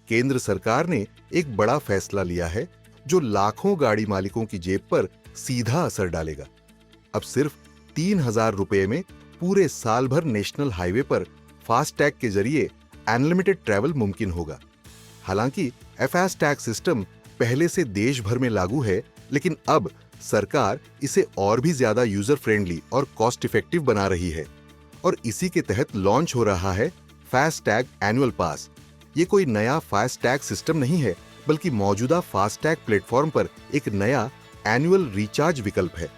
केंद्र सरकार ने एक बड़ा फैसला लिया है जो लाखों गाड़ी मालिकों की जेब पर सीधा असर डालेगा। अब सिर्फ 3,000 रुपए में पूरे साल भर नेशनल हाईवे पर फास्टैग के जरिए अनलिमिटेड ट्रैवल मुमकिन होगा। हालांकि फास्टैग सिस्टम पहले से देश भर में लागू है, लेकिन अब सरकार इसे और भी ज्यादा यूजर फ्रेंडली और कॉस्ट इफेक्टिव बना रही है और इसी के तहत लॉन्च हो रहा है फास्टैग एनुअल पास। ये कोई नया फास्टैग सिस्टम नहीं है, बल्कि मौजूदा फास्टैग प्लेटफॉर्म पर एक नया एनुअल रिचार्ज विकल्प है।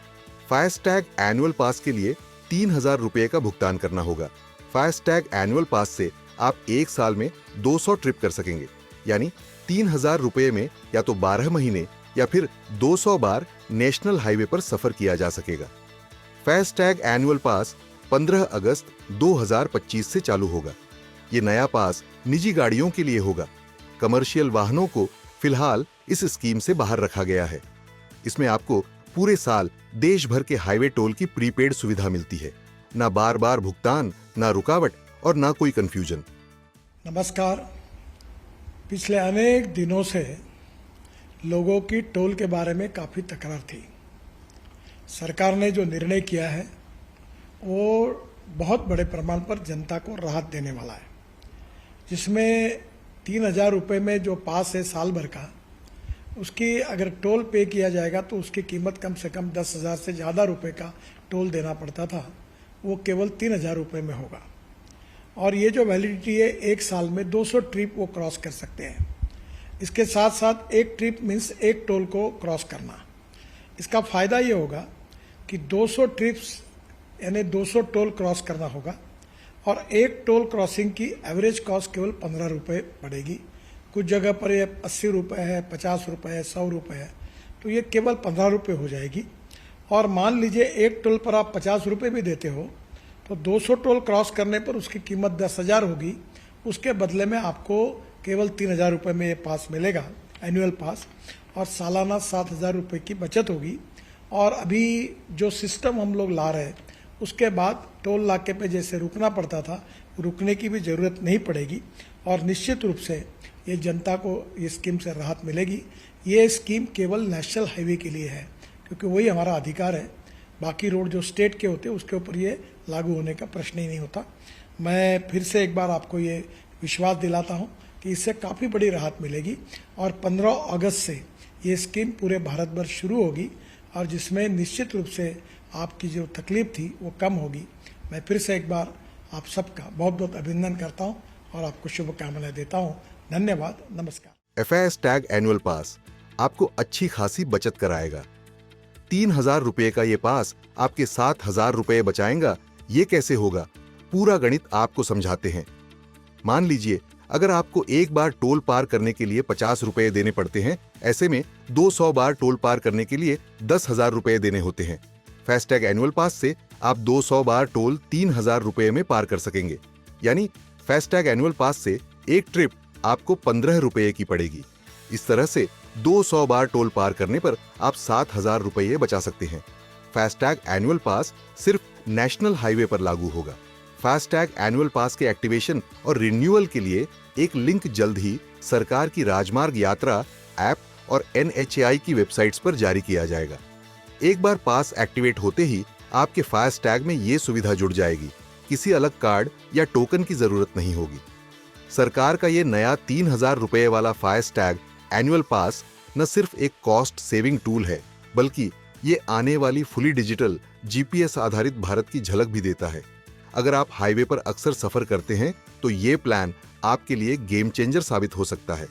फास्टैग एनुअल पास के लिए 3,000 रुपए का भुगतान करना होगा। फास्टैग एनुअल पास से आप एक साल में 200 ट्रिप कर सकेंगे, यानी 3,000 रुपए में या तो 12 महीने या फिर 200 बार नेशनल हाईवे पर सफर किया जा सकेगा। फास्टैग एनुअल पास 15 अगस्त 2025 से चालू होगा। ये नया पास निजी गाड़ियों के लिए होगा। कमर्शियल वाहनों को फिलहाल इस स्कीम से बाहर रखा गया है। इसमें आपको पूरे साल देश भर के हाईवे टोल की प्रीपेड सुविधा मिलती है। ना बार बार भुगतान, ना रुकावट और ना कोई कंफ्यूजन। नमस्कार। पिछले अनेक दिनों से लोगों की टोल के बारे में काफ़ी तकरार थी। सरकार ने जो निर्णय किया है वो बहुत बड़े प्रमाण पर जनता को राहत देने वाला है, जिसमें 3,000 रुपये में जो पास है साल भर का, उसकी अगर टोल पे किया जाएगा तो उसकी कीमत कम से कम 10,000 से ज़्यादा रुपए का टोल देना पड़ता था, वो केवल 3,000 रुपये में होगा। और ये जो वैलिडिटी है, एक साल में 200 ट्रिप वो क्रॉस कर सकते हैं। इसके साथ साथ एक ट्रिप मीन्स एक टोल को क्रॉस करना। इसका फ़ायदा ये होगा कि 200 ट्रिप्स यानी 200 टोल क्रॉस करना होगा और एक टोल क्रॉसिंग की एवरेज कॉस्ट केवल 15 रुपये पड़ेगी। कुछ जगह पर ये 80 रुपये है, 50 रुपये है, 100 रुपये है, तो ये केवल 15 रुपये हो जाएगी। और मान लीजिए एक टोल पर आप 50 रुपये भी देते हो तो 200 टोल क्रॉस करने पर उसकी कीमत 10,000 होगी। उसके बदले में आपको केवल 3,000 रुपये में ये पास मिलेगा, एनुअल पास, और सालाना 7,000 रुपये की बचत होगी। और अभी जो सिस्टम हम लोग ला रहे हैं उसके बाद टोल नाके पे जैसे रुकना पड़ता था, रुकने की भी ज़रूरत नहीं पड़ेगी और निश्चित रूप से ये जनता को ये स्कीम से राहत मिलेगी। ये स्कीम केवल नेशनल हाईवे के लिए है, क्योंकि वही हमारा अधिकार है। बाकी रोड जो स्टेट के होते हैं उसके ऊपर ये लागू होने का प्रश्न ही नहीं होता। मैं फिर से एक बार आपको ये विश्वास दिलाता हूँ कि इससे काफ़ी बड़ी राहत मिलेगी और 15 अगस्त से ये स्कीम पूरे भारत भर शुरू होगी और जिसमें निश्चित रूप से आपकी जो तकलीफ थी वो कम होगी। मैं फिर से एक बार आप सबका बहुत बहुत अभिनंदन करता हूँ और आपको शुभकामनाएं देता हूँ। धन्यवाद, नमस्कार। फास्टैग एनुअल पास आपको अच्छी खासी बचत कराएगा। 3,000 रुपये का ये पास आपके 7,000 रुपये बचाएगा। ये कैसे होगा? पूरा गणित आपको समझाते हैं। मान लीजिए अगर आपको एक बार टोल पार करने के लिए 50 रुपये देने पड़ते हैं, ऐसे में 200 बार टोल पार करने के लिए 10,000 रुपये देने होते हैं। फास्टैग एनुअल पास से आप 200 बार टोल 3,000 रुपये में पार कर सकेंगे, यानी फास्टैग एनुअल पास से एक ट्रिप आपको 15 रुपये की पड़ेगी। इस तरह से 200 बार टोल पार करने पर आप 7,000 रुपये बचा सकते हैं। फास्टैग एनुअल पास सिर्फ नेशनल हाईवे पर लागू होगा। फास्टैग एनुअल पास के एक्टिवेशन और रिन्यूअल के लिए एक लिंक जल्द ही सरकार की राजमार्ग यात्रा ऐप और NHAI की वेबसाइट्स पर जारी किया जाएगा। एक बार पास एक्टिवेट होते ही आपके फास्टैग में ये सुविधा जुड़ जाएगी। किसी अलग कार्ड या टोकन की जरूरत नहीं होगी। सरकार का ये नया 3,000 रुपये वाला फास्टैग एनुअल पास न सिर्फ एक कॉस्ट सेविंग टूल है, बल्कि ये आने वाली फुली डिजिटल GPS आधारित भारत की झलक भी देता है। अगर आप हाईवे पर अक्सर सफर करते हैं तो ये प्लान आपके लिए गेम चेंजर साबित हो सकता है।